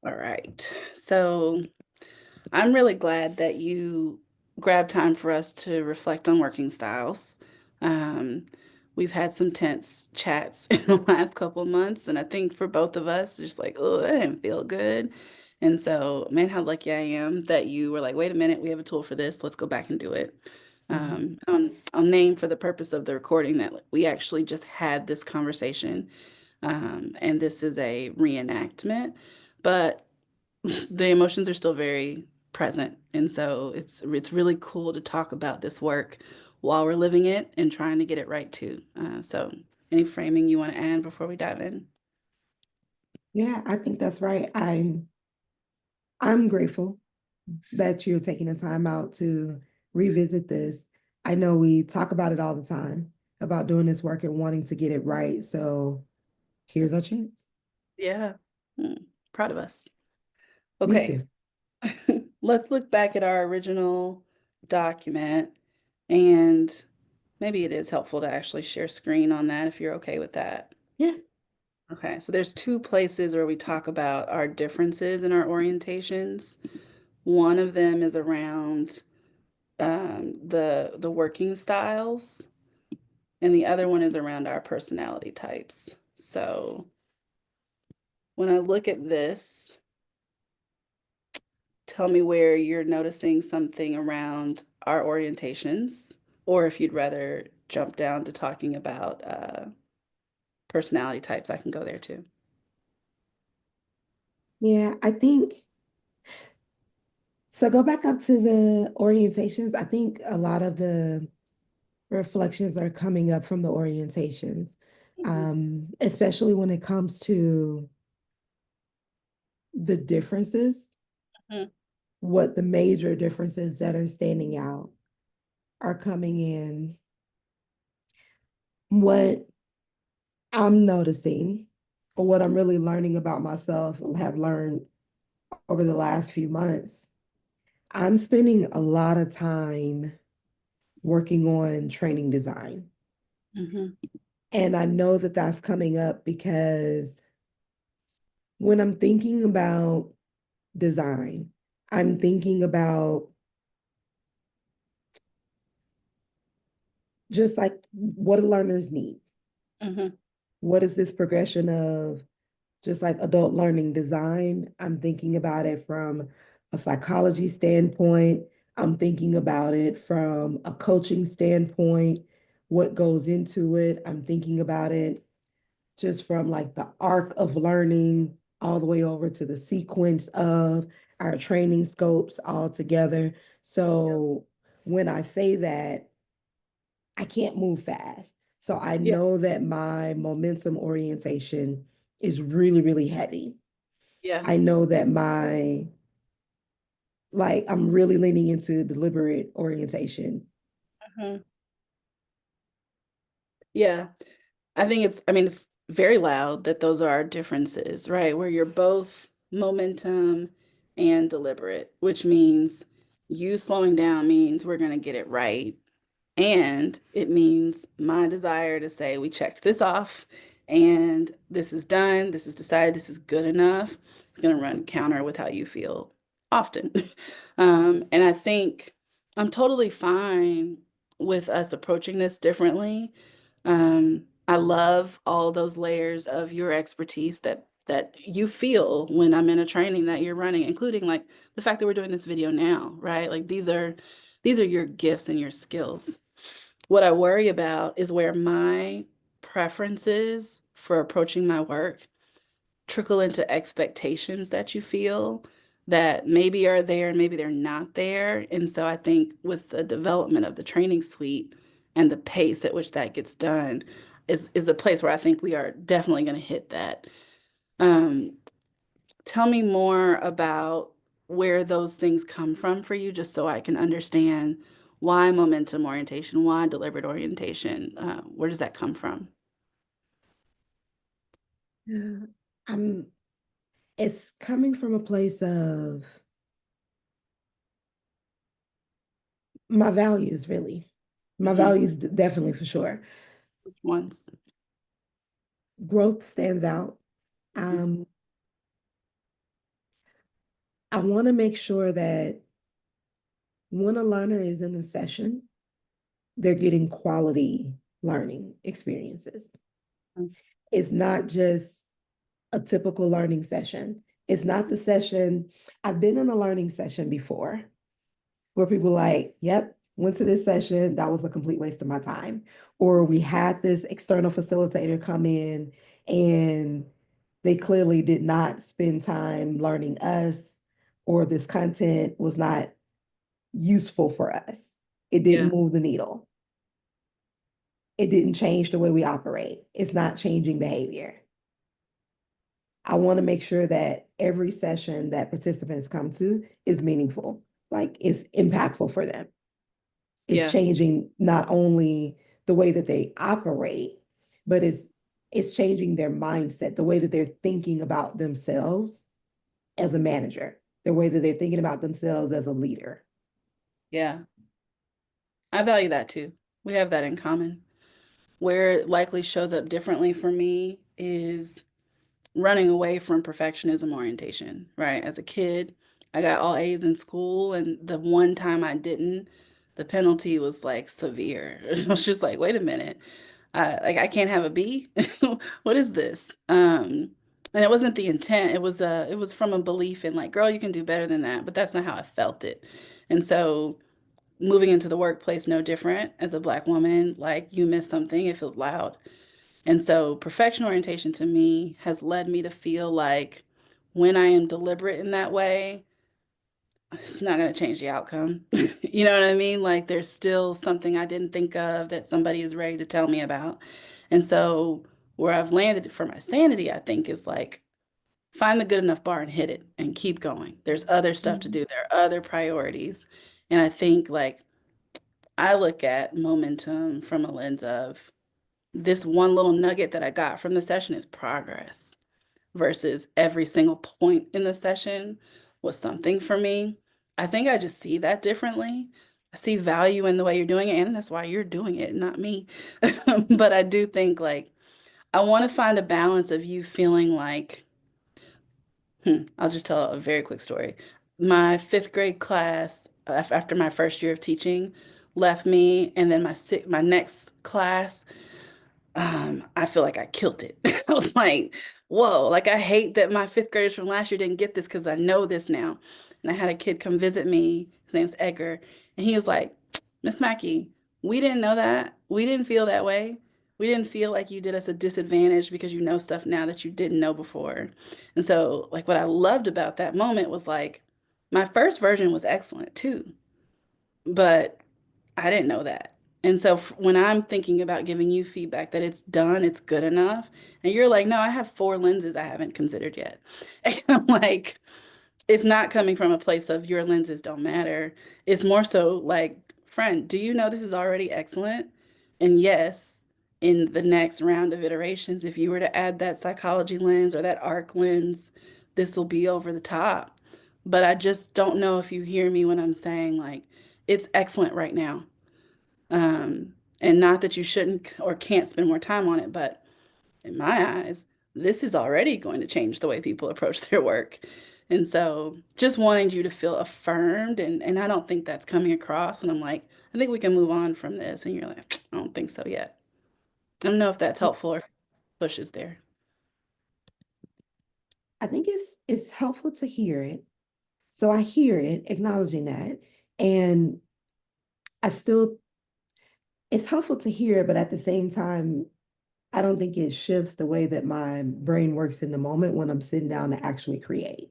All right. So I'm really glad that you grabbed time for us to reflect on working styles. Um, we've had some tense chats in the last couple of months, and I think for both of us, just like, oh, that didn't feel good. And so, man, how lucky I am that you were like, wait a minute, we have a tool for this. Let's go back and do it. Mhm. I'll name for the purpose of the recording that we actually just had this conversation, and this is a reenactment, but the emotions are still very present. And so it's really cool to talk about this work while we're living it and trying to get it right too. So any framing you want to add before we dive in? Yeah, I think that's right. I'm grateful that you're taking the time out to revisit this. I know we talk about it all the time about doing this work and wanting to get it right. So here's our chance. Yeah. Proud of us. Me Okay. too. Let's look back at our original document, and maybe it is helpful to actually share screen on that if you're okay with that. Yeah. Okay, so there's two places where we talk about our differences in our orientations. One of them is around the working styles, and the other one is around our personality types. So when I look at this, tell me where you're noticing something around our orientations, or if you'd rather jump down to talking about personality types, I can go there too. Yeah, I think so. Go back up to the orientations. I think a lot of the reflections are coming up from the orientations, Mhm. especially when it comes to the differences, Mhm. what the major differences that are standing out are coming in. What I'm noticing, or what I'm really learning about myself and have learned over the last few months, I'm spending a lot of time working on training design. Mhm. And I know that that's coming up because when I'm thinking about design, I'm thinking about just like what do learners need? Mhm. What is this progression of just like adult learning design? I'm thinking about it from a psychology standpoint. I'm thinking about it from a coaching standpoint, what goes into it. I'm thinking about it just from like the arc of learning all the way over to the sequence of our training scopes all together. So when I say that, I can't move fast. So I Yeah. know that my momentum orientation is really, really heavy. Yeah. I know that I'm really leaning into deliberate orientation. Mhm. Yeah. I mean, it's very loud that those are our differences, right? Where you're both momentum and deliberate, which means you slowing down means we're going to get it right. And it means my desire to say, we checked this off and this is done, this is decided, this is good enough. It's going to run counter with how you feel often. And I think I'm totally fine with us approaching this differently. I love all those layers of your expertise that you feel when I'm in a training that you're running, including like the fact that we're doing this video now, right? Like these are your gifts and your skills. What I worry about is where my preferences for approaching my work trickle into expectations that you feel that maybe are there and maybe they're not there. And so I think with the development of the training suite and the pace at which that gets done is a place where I think we are definitely going to hit that. Um, Tell me more about where those things come from for you, just so I can understand why momentum orientation, why deliberate orientation. Where does that come from? Yeah. I'm it's coming from a place of my values, really. My Mhm. values, definitely for sure. Which ones? Growth stands out. Mhm. Um, I want to make sure that when a learner is in the session, they're getting quality learning experiences. Mm. It's not just a typical learning session. It's not the session. I've been in a learning session before where people like, yep, went to this session, that was a complete waste of my time. Or we had this external facilitator come in and they clearly did not spend time learning us, or this content was not useful for us. It didn't Yeah, move the needle. It didn't change the way we operate. It's not changing behavior. I want to make sure that every session that participants come to is meaningful, like it's impactful for them. It's yeah, changing not only the way that they operate, but it's changing their mindset, the way that they're thinking about themselves as a manager, the way that they're thinking about themselves as a leader. yeah. I value that too. We have that in common. Where it likely shows up differently for me is running away from perfectionism orientation, right? As a kid, I got all A's in school, and the one time I didn't, the penalty was like severe. I was just like, wait a minute. I can't have a B. What is this? And it wasn't the intent. It was from a belief in like, girl, you can do better than that. But that's not how I felt it. And so moving into the workplace, no different as a Black woman, like you miss something, it feels loud. And so perfection orientation to me has led me to feel like when I am deliberate in that way, it's not going to change the outcome. You know what I mean? Like there's still something I didn't think of that somebody is ready to tell me about. And so where I've landed for my sanity, I think is like find the good enough bar and hit it and keep going. There's other stuff to Mhm. do. There are other priorities. And I think like I look at momentum from a lens of this one little nugget that I got from the session is progress versus every single point in the session was something for me. I think I just see that differently. I see value in the way you're doing it, and that's why you're doing it, not me. But I do think like I want to find a balance of you feeling like, I'll just tell a very quick story. My fifth grade class, after my first year of teaching, left me, and then my next class I feel like I killed it. I was like, whoa, like I hate that my fifth graders from last year didn't get this because I know this now. And I had a kid come visit me. His name's Edgar. And he was like, Miss Mackey, we didn't know that. We didn't feel that way. We didn't feel like you did us a disadvantage because you know stuff now that you didn't know before. And so, like, what I loved about that moment was like, my first version was excellent too, but I didn't know that. And so when I'm thinking about giving you feedback that it's done, it's good enough, and you're like, no, I have four lenses I haven't considered yet. And I'm like, it's not coming from a place of your lenses don't matter. It's more so like, friend, do you know this is already excellent? And yes, in the next round of iterations, if you were to add that psychology lens or that arc lens, this will be over the top. But I just don't know if you hear me when I'm saying like, it's excellent right now. And not that you shouldn't or can't spend more time on it, but in my eyes, this is already going to change the way people approach their work. And so just wanting you to feel affirmed, and I don't think that's coming across. And I'm like, I think we can move on from this. And you're like, I don't think so yet. I don't know if that's helpful or if pushes there. I think it's helpful to hear it. So I hear it, acknowledging that, and I still it's helpful to hear it, but at the same time, I don't think it shifts the way that my brain works in the moment when I'm sitting down to actually create,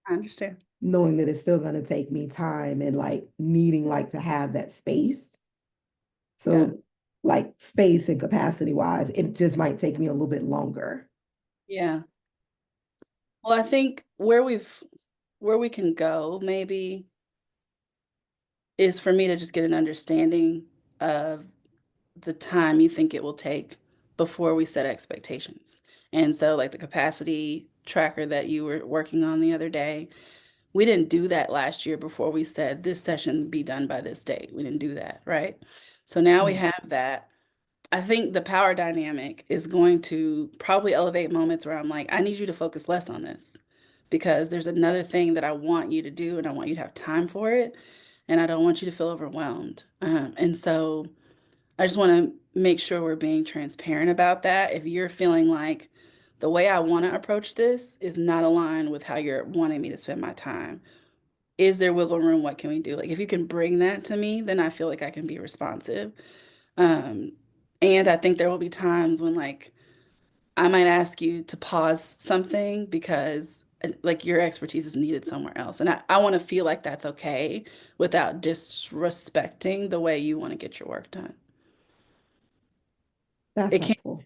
I understand. knowing that it's still going to take me time and like needing like to have that space. Yeah. So like space and capacity wise, it just might take me a little bit longer. Yeah. Well, I think where we can go maybe is for me to just get an understanding of the time you think it will take before we set expectations. And so, like the capacity tracker that you were working on the other day, we didn't do that last year before we said this session be done by this date. We didn't do that, right? So now we Mm. have that. I think the power dynamic is going to probably elevate moments where I'm like, I need you to focus less on this because there's another thing that I want you to do and I want you to have time for it. And I don't want you to feel overwhelmed. And so I just want to make sure we're being transparent about that. If you're feeling like the way I want to approach this is not aligned with how you're wanting me to spend my time, is there wiggle room? What can we do? Like, if you can bring that to me, then I feel like I can be responsive. Um, and I think there will be times when, like, I might ask you to pause something because, like, your expertise is needed somewhere else. And I want to feel like that's okay without disrespecting the way you want to get your work done. That's It can't, helpful.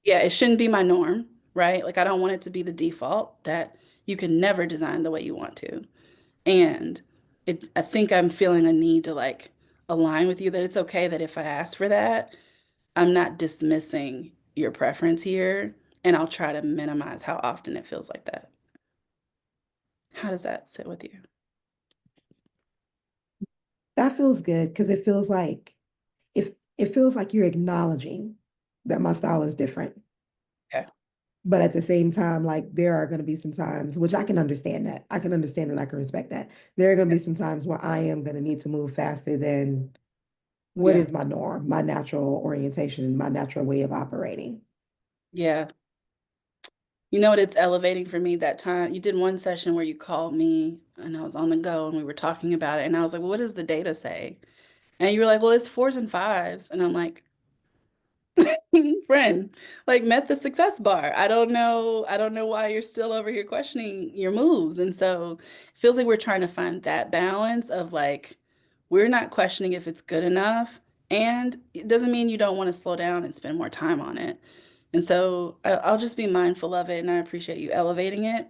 yeah, it shouldn't be my norm, right? Like, I don't want it to be the default that you can never design the way you want to. And I think I'm feeling a need to like align with you that it's okay that if I ask for that, I'm not dismissing your preference here, and I'll try to minimize how often it feels like that. How does that sit with you? That feels good because it feels like if it feels like you're acknowledging that my style is different. Okay. But at the same time, like there are going to be some times, which I can understand that. I can understand and I can respect that. There are going to be some times where I am going to need to move faster than what Yeah. is my norm, my natural orientation, my natural way of operating. Yeah. You know what? It's elevating for me that time. You did one session where you called me and I was on the go and we were talking about it. And I was like, well, what does the data say? And you were like, well, it's fours and fives. And I'm like, friend, like met the success bar. I don't know why you're still over here questioning your moves. And so it feels like we're trying to find that balance of like, we're not questioning if it's good enough. And it doesn't mean you don't want to slow down and spend more time on it. And so I'll just be mindful of it and I appreciate you elevating it.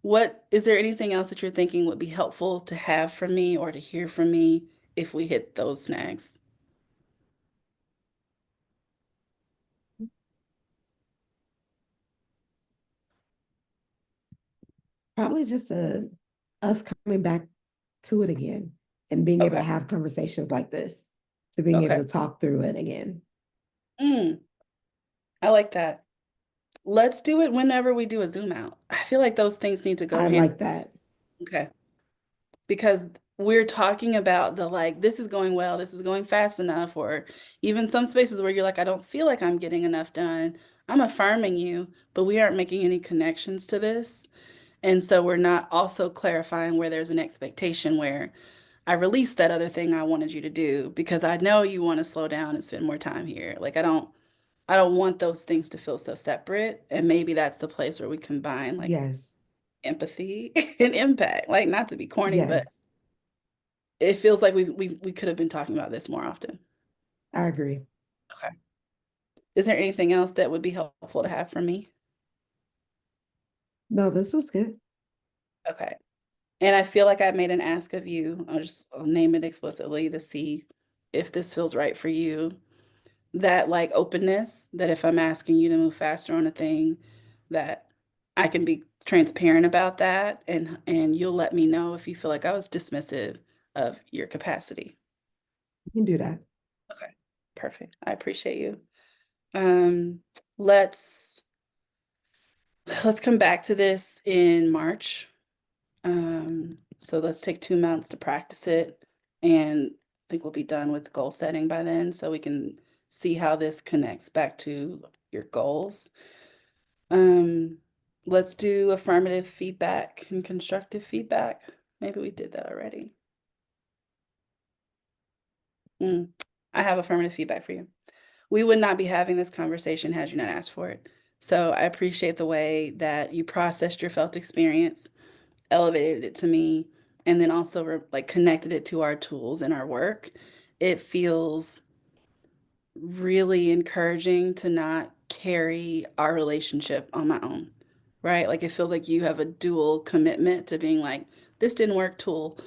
What is there anything else that you're thinking would be helpful to have from me or to hear from me if we hit those snags? Probably just us coming back to it again and being able Okay. to have conversations like this, to being able Okay. to talk through it again. Mm, I like that. Let's do it whenever we do a zoom out. I feel like those things need to go I hand. like that. Okay. Because we're talking about the like, this is going well, this is going fast enough, or even some spaces where you're like, I don't feel like I'm getting enough done. I'm affirming you, but we aren't making any connections to this. And so we're not also clarifying where there's an expectation where I released that other thing I wanted you to do because I know you want to slow down and spend more time here. Like I don't want those things to feel so separate. And maybe that's the place where we combine like Yes. empathy and impact. Like not to be corny, but Yes. it feels like we could have been talking about this more often. I agree. Okay. Is there anything else that would be helpful to have from me? No, this was good. Okay. And I feel like I made an ask of you. I'll name it explicitly to see if this feels right for you. That like openness, that if I'm asking you to move faster on a thing, that I can be transparent about that and you'll let me know if you feel like I was dismissive of your capacity. You can do that. Okay. Perfect. I appreciate you. Um, let's let's come back to this in March. So let's take 2 months to practice it, and I think we'll be done with goal setting by then, so we can see how this connects back to your goals. Um, let's do affirmative feedback and constructive feedback. Maybe we did that already. Mm, I have affirmative feedback for you. We would not be having this conversation had you not asked for it. So I appreciate the way that you processed your felt experience, elevated it to me, and then also like connected it to our tools and our work. It feels really encouraging to not carry our relationship on my own, right? Like it feels like you have a dual commitment to being like, this didn't work, tool,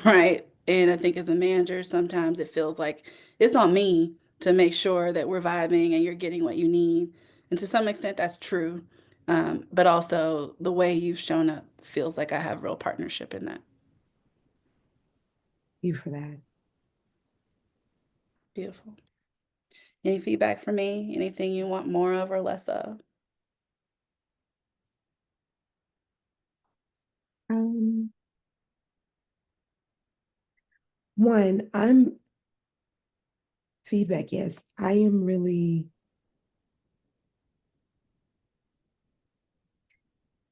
right? And I think as a manager, sometimes it feels like it's on me to make sure that we're vibing and you're getting what you need. And to some extent, that's true. But also the way you've shown up feels like I have real partnership in that. You for that. Beautiful. Any feedback for me? Anything you want more of or less of? Um, One, I'm feedback, yes. I am really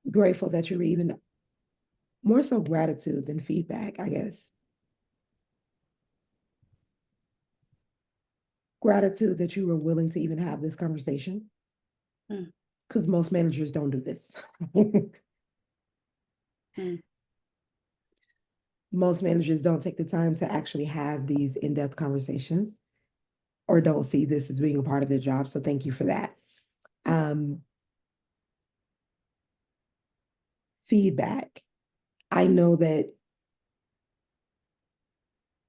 grateful that you're even more so gratitude than feedback, I guess. Gratitude that you were willing to even have this conversation Mm, because most managers don't do this. mm. Most managers don't take the time to actually have these in-depth conversations or don't see this as being a part of their job. So thank you for that. Um, Feedback. I know that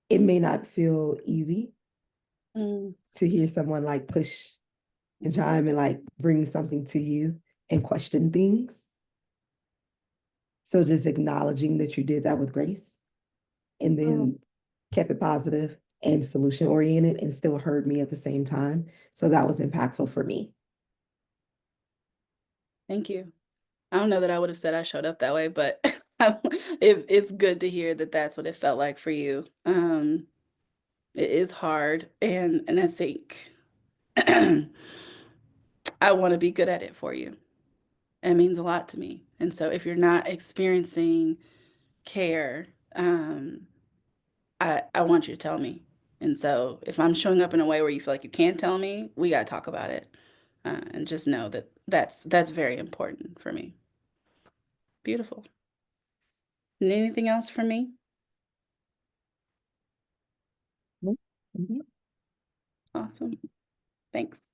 it may not feel easy Mm. to hear someone like push and chime and like bring something to you and question things. So just acknowledging that you did that with grace and Oh, then kept it positive and solution oriented and still heard me at the same time. So that was impactful for me. thank you. I don't know that I would have said I showed up that way, but it's good to hear that that's what it felt like for you. It is hard, and I think I want to be good at it for you. It means a lot to me. And so if you're not experiencing care, I want you to tell me. And so if I'm showing up in a way where you feel like you can't tell me, we got to talk about it. And just know that that's very important for me. Beautiful. And anything else for me? Mhm. Awesome. Thanks.